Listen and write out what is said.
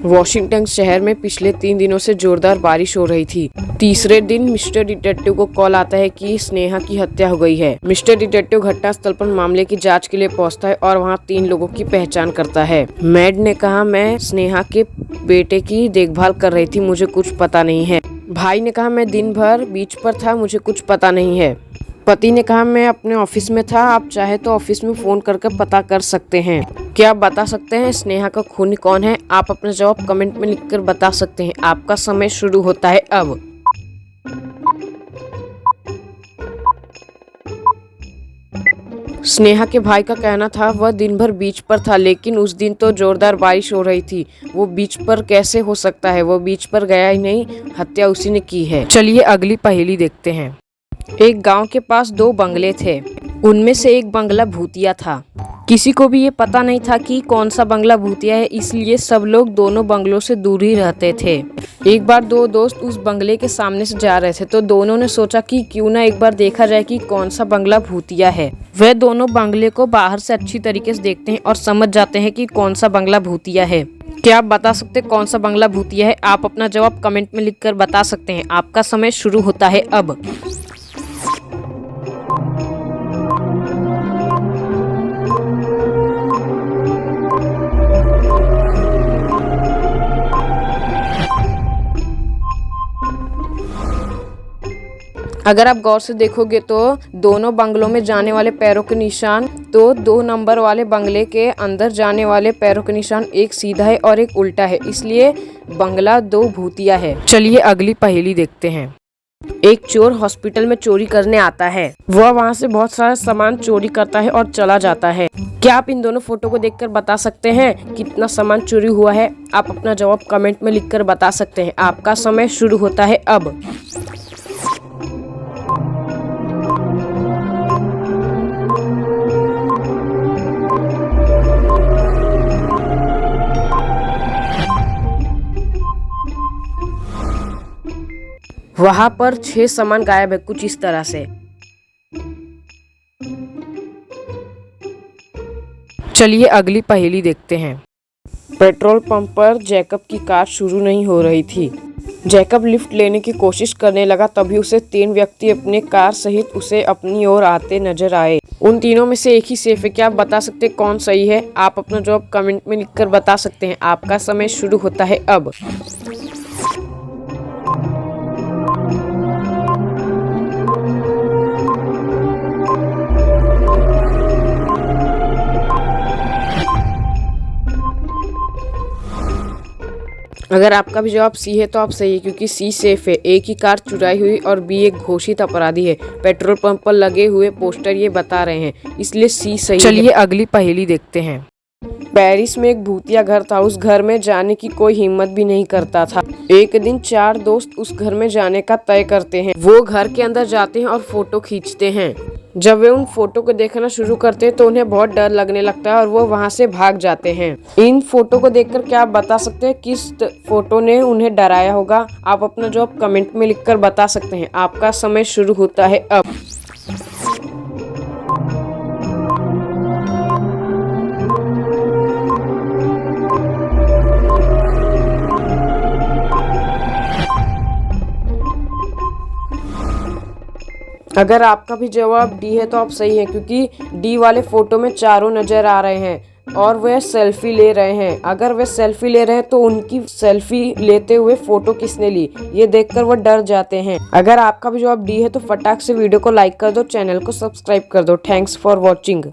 Washington शहर में पिछले 3 दिनों से जोरदार बारिश हो रही थी। तीसरे दिन मिस्टर डिटेक्टिव को कॉल आता है कि स्नेहा की हत्या हो गई है। मिस्टर डिटेक्टिव घटनास्थल पर मामले की जांच के लिए पहुंचता है और वहां 3 लोगों की पहचान करता है। मैड ने कहा, मैं स्नेहा के बेटे की देखभाल कर रही थी, मुझे कुछ पता नहीं है। भाई ने कहा, मैं दिन भर बीच पर था, मुझे कुछ पता नहीं है। पति ने कहा, मैं अपने ऑफिस में था, आप चाहे तो ऑफिस में फोन करके पता कर सकते हैं। क्या आप बता सकते हैं स्नेहा का खूनी कौन है? आप अपना जवाब कमेंट में लिखकर बता सकते हैं। आपका समय शुरू होता है अब। स्नेहा के भाई का कहना था वह दिन भर बीच पर था, लेकिन उस दिन तो जोरदार बारिश हो रही थी। वो बीच पर कैसे हो सकता है? वो बीच पर गया ही नहीं, हत्या उसी ने की है। चलिए अगली पहेली देखते हैं। एक गांव के पास 2 बंगले थे। उनमें से एक बंगला भूतिया था। किसी को भी ये पता नहीं था कि कौन सा बंगला भूतिया है, इसलिए सब लोग दोनों बंगलों से दूर ही रहते थे। एक बार 2 दोस्त उस बंगले के सामने से जा रहे थे, तो दोनों ने सोचा कि क्यों ना एक बार देखा जाए कि कौन सा बंगला भूतिया है। वे दोनों बंगले को बाहर से अच्छी तरीके से देखते हैं और समझ जाते हैं कि कौन सा बंगला भूतिया है। क्या आप बता सकते हैं कौन सा बंगला भूतिया है? आप अपना जवाब कमेंट में लिखकर बता सकते हैं। आपका समय शुरू होता है अब। अगर आप गौर से देखोगे तो दोनों बंगलों में जाने वाले पैरों के निशान, तो 2 नंबर वाले बंगले के अंदर जाने वाले पैरों के निशान एक सीधा है और एक उल्टा है, इसलिए बंगला 2 भूतिया है। चलिए अगली पहेली देखते हैं। एक चोर हॉस्पिटल में चोरी करने आता है। वह वहां से बहुत सारा सामान चोरी करता है और चला जाता है। क्या आप इन दोनों फोटो को देखकर बता सकते हैं कितना सामान चोरी हुआ है? आप अपना जवाब कमेंट में लिखकर बता सकते हैं। आपका समय शुरू होता है अब। वहां पर 6 सामान गायब है, कुछ इस तरह से। चलिए अगली पहेली देखते हैं। पेट्रोल पंप पर जैकब की कार शुरू नहीं हो रही थी। जैकब लिफ्ट लेने की कोशिश करने लगा, तभी उसे 3 व्यक्ति अपने कार सहित उसे अपनी ओर आते नजर आए। उन तीनों में से एक ही सेफ है। क्या आप बता सकते हैं कौन सही है? आप अपना जवाब कमेंट में लिखकर बता सकते हैं। आपका समय शुरू होता है अब। अगर आपका भी जवाब सी है तो आप सही है, क्योंकि सी सेफ है। एक ही कार चुराई हुई और बी एक घोषित अपराधी है। पेट्रोल पंप पर लगे हुए पोस्टर ये बता रहे हैं, इसलिए सी सही है। चलिए अगली पहेली देखते हैं। पेरिस में एक भूतिया घर था। उस घर में जाने की कोई हिम्मत भी नहीं करता था। एक दिन 4 दोस्त उस घर में जाने का तय करते हैं। वो घर के अंदर जाते हैं और फोटो खींचते हैं। जब वे उन फोटो को देखना शुरू करते हैं तो उन्हें बहुत डर लगने लगता है और वो वहां से भाग जाते हैं। इन फोटो को देखकर क्या आप बता सकते हैं किस फोटो ने उन्हें डराया होगा? आप अपना जवाब कमेंट में लिखकर बता सकते हैं। आपका समय शुरू होता है अब। अगर आपका भी जवाब डी है तो आप सही हैं, क्योंकि डी वाले फोटो में चारों नजर आ रहे हैं और वे सेल्फी ले रहे हैं। अगर वे सेल्फी ले रहे हैं तो उनकी सेल्फी लेते हुए फोटो किसने ली, ये देखकर वो डर जाते हैं। अगर आपका भी जवाब डी है तो फटाक से वीडियो को लाइक कर दो, चैनल को सब्सक्राइब कर दो। Thanks for watching.